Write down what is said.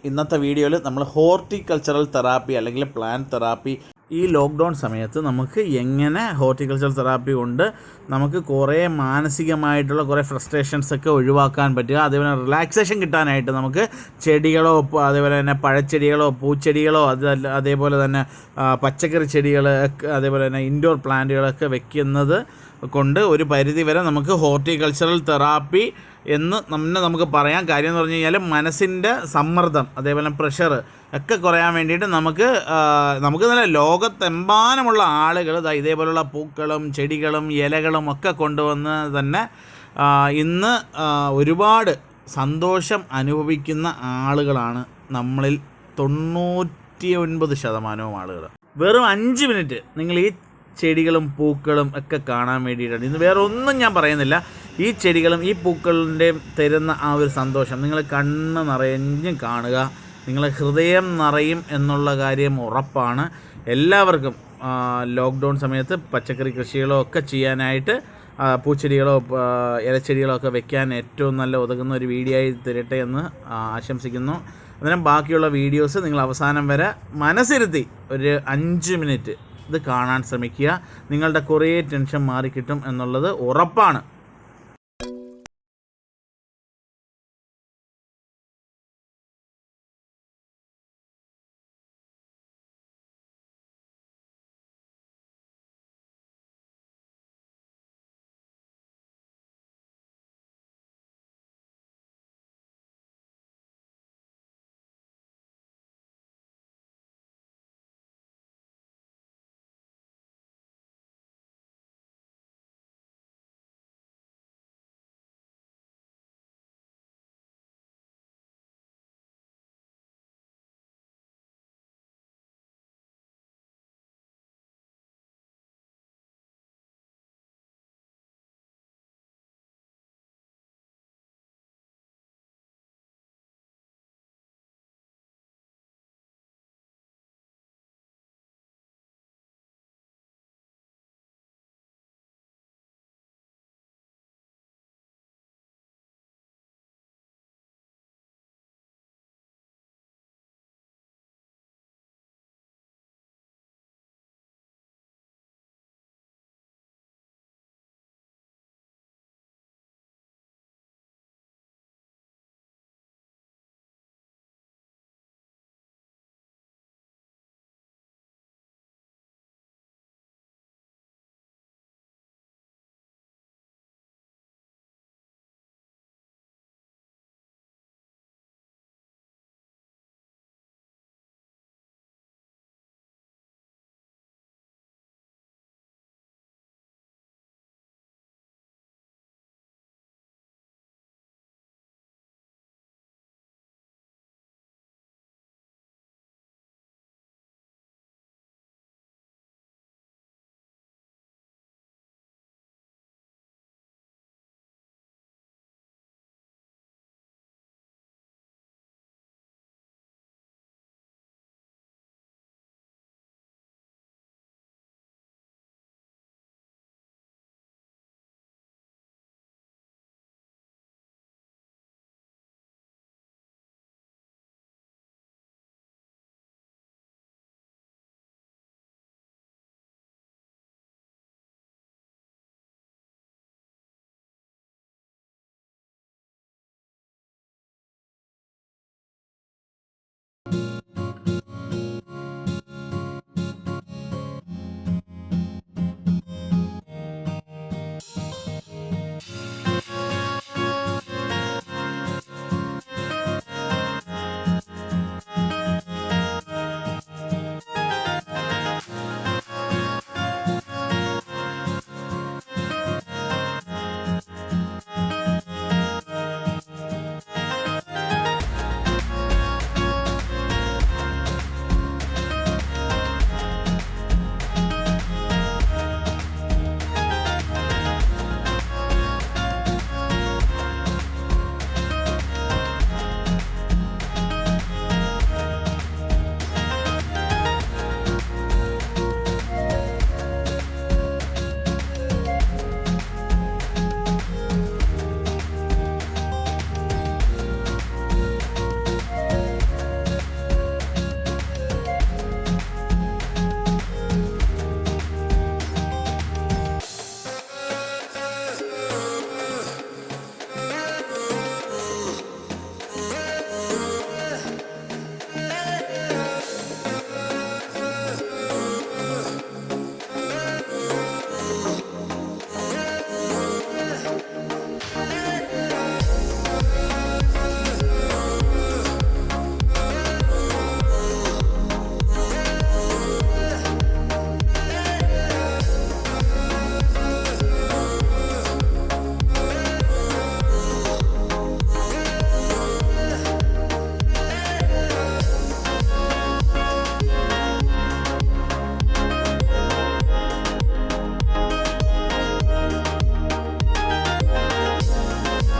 ഇന്നത്തെ വീഡിയോയിൽ നമ്മൾ ഹോർട്ടിക്കൾച്ചറൽ തെറാപ്പി അല്ലെങ്കിൽ പ്ലാന്റ് തെറാപ്പി ഈ ലോക്ക്ഡൗൺ സമയത്ത് നമുക്ക് എങ്ങനെ ഹോർട്ടിക്കൾച്ചറൽ തെറാപ്പി കൊണ്ട് നമുക്ക് കുറേ മാനസികമായിട്ടുള്ള കുറേ ഫ്രസ്ട്രേഷൻസൊക്കെ ഒഴിവാക്കാൻ പറ്റുക, അതേപോലെ റിലാക്സേഷൻ കിട്ടാനായിട്ട് നമുക്ക് ചെടികളോ അതേപോലെ തന്നെ പഴച്ചെടികളോ പൂച്ചെടികളോ അതേപോലെ തന്നെ പച്ചക്കറി ചെടികൾ അതേപോലെ തന്നെ ഇൻഡോർ പ്ലാന്റുകളൊക്കെ വെക്കുന്നത് കൊണ്ട് ഒരു പരിധി വരെ നമുക്ക് ഹോർട്ടിക്കൾച്ചറൽ തെറാപ്പി എന്ന് നമുക്ക് പറയാം. കാര്യം എന്ന് പറഞ്ഞു കഴിഞ്ഞാൽ മനസ്സിൻ്റെ സമ്മർദ്ദം അതേപോലെ പ്രഷർ ഒക്കെ കുറയാൻ വേണ്ടിയിട്ട് നമുക്ക് നല്ല ലോകത്തെമ്പാനുമുള്ള ആളുകൾ ഇതേപോലുള്ള പൂക്കളും ചെടികളും ഇലകളും ഒക്കെ കൊണ്ടുവന്ന് തന്നെ ഇന്ന് ഒരുപാട് സന്തോഷം അനുഭവിക്കുന്ന ആളുകളാണ് നമ്മളിൽ 99% ആളുകൾ. വെറും 5 മിനിറ്റ് നിങ്ങൾ ഈ ചെടികളും പൂക്കളും ഒക്കെ കാണാൻ വേണ്ടിയിട്ടാണ്. ഇന്ന് വേറെ ഒന്നും ഞാൻ പറയുന്നില്ല. ഈ ചെടികളും ഈ പൂക്കളുടെയും തരുന്ന ആ ഒരു സന്തോഷം നിങ്ങൾ കണ്ണ് നിറഞ്ഞും കാണുക, നിങ്ങളെ ഹൃദയം നിറയും എന്നുള്ള കാര്യം ഉറപ്പാണ്. എല്ലാവർക്കും ലോക്ക്ഡൗൺ സമയത്ത് പച്ചക്കറി കൃഷികളോ ഒക്കെ ചെയ്യാനായിട്ട് പൂച്ചെടികളോ ഇലച്ചെടികളോ ഒക്കെ വെക്കാൻ ഏറ്റവും നല്ല ഉതകുന്ന ഒരു വീഡിയോ ആയി തരട്ടെ എന്ന് ആശംസിക്കുന്നു. അന്നേരം ബാക്കിയുള്ള വീഡിയോസ് നിങ്ങൾ അവസാനം വരെ മനസ്സിരുത്തി ഒരു 5 മിനിറ്റ് ഇത് കാണാൻ ശ്രമിക്കുക. നിങ്ങളുടെ കുറേ ടെൻഷൻ മാറിക്കിട്ടും എന്നുള്ളത് ഉറപ്പാണ്.